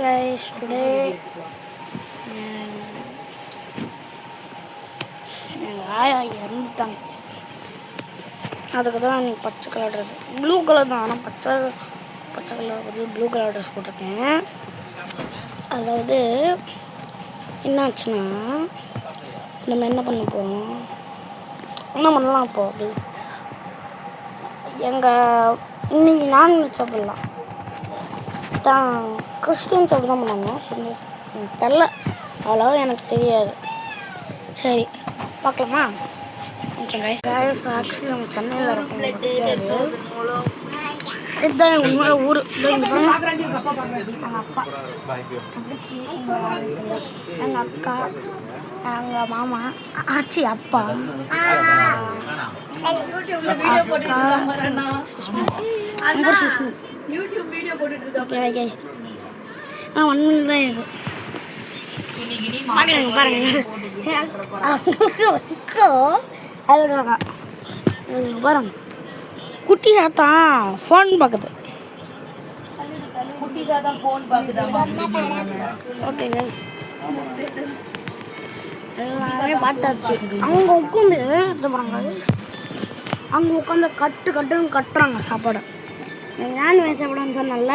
guys, today எங்கள் ஆயா இறந்துட்டாங்க. அதுக்கு தான் எனக்கு பச்சை கலர் ட்ரெஸ், ப்ளூ கலர் தான், ஆனால் பச்சை கலர் வந்து ப்ளூ கலர் ட்ரெஸ் போட்டிருக்கேன். அதாவது என்னாச்சுன்னா நம்ம என்ன பண்ண போகிறோம், என்ன பண்ணலாம் இப்போ அப்படி எங்கள் இன்னைக்கு நான்வெஜ் சாப்பிட்லாம் தான், கிறிஸ்டின் சாப்பிட்டு தான் பண்ணாங்க. சரி எனக்கு தெரில, அவ்வளோவா எனக்கு தெரியாது. சரி பார்க்கலாமா? கைஸ் ஆக்சுவலி நம்ம சென்னையில் இருக்கோம், இதுதான் எங்கள் உங்களோட ஊர். எங்கள் அப்பா, தங்கச்சி, எங்கள் அக்கா, எங்கள் மாமா, ஆச்சி, அப்பா, ஒன் மினிட் தான் இது பாருங்க. பாருங்க குட்டி சாத்தான் ஃபோன் பார்க்குது. ஓகே கைஸ், எல்லாமே பார்த்தாச்சு. அவங்க உட்காந்து இது பண்ணுறாங்க, அங்கே உட்காந்து கட்டுன்னு கட்டுறாங்க சாப்பாடு. நான்வெஜ் சாப்பிடன்னு சொன்னல,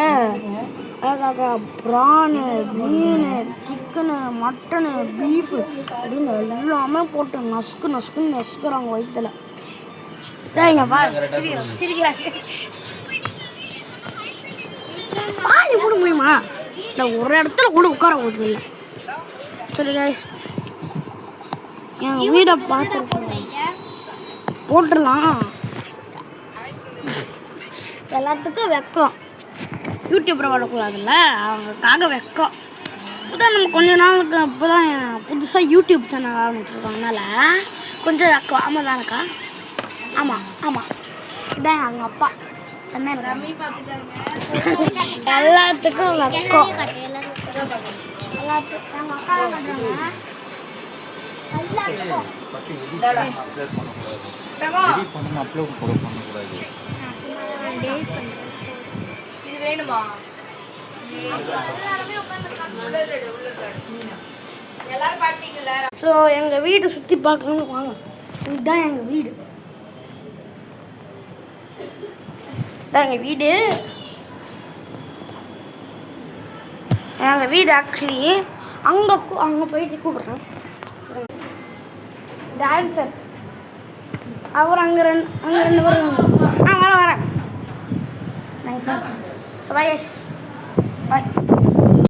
அதுக்காக ப்ரானு, மீன், சிக்கனு, மட்டனு, பீஃபு அப்படின்னு எல்லாமே போட்டு நசுக்குன்னு நசுக்குறாங்க வயிற்றுல. இங்க பாரு, சிரிக்கிறாங்க. பாதி கூட முடியுமா? இல்லை ஒரு இடத்துல கூட உட்கார போகுது இல்லை. சரி கைஸ், என் வீடை பார்த்து போட்டுடலாம். எல்லாத்துக்கும் வெக்கம், யூடியூப்பில் வரக்கூடாதுல்ல, அவங்களுக்காக வெக்கம். இப்போதான் நம்ம கொஞ்ச நாளுக்கு அப்போ தான் புதுசாக யூடியூப் சேனல் ஆரம்பிச்சிருக்காங்கனால கொஞ்சம் வெக்கம். ஆமாம் தானக்கா? ஆமாம் இதான் அவங்க அப்பா சென்னையில் எல்லாத்துக்கும் வெக்கம். எல்லாத்துக்கும் எங்கள் அக்கா தான் கட்டுறாங்க. ஸோ எங்கள் வீடு சுற்றி பார்க்கணும்னு வாங்க. இதுதான் எங்கள் வீடு, எங்கள் வீடு ஆக்சுவலி அங்கே போயிட்டு கூப்பிட்றேன். டான்ஸர் அவர் அங்கே ரெண்டு பேரும் வரேன். Thanks friends. So bye guys.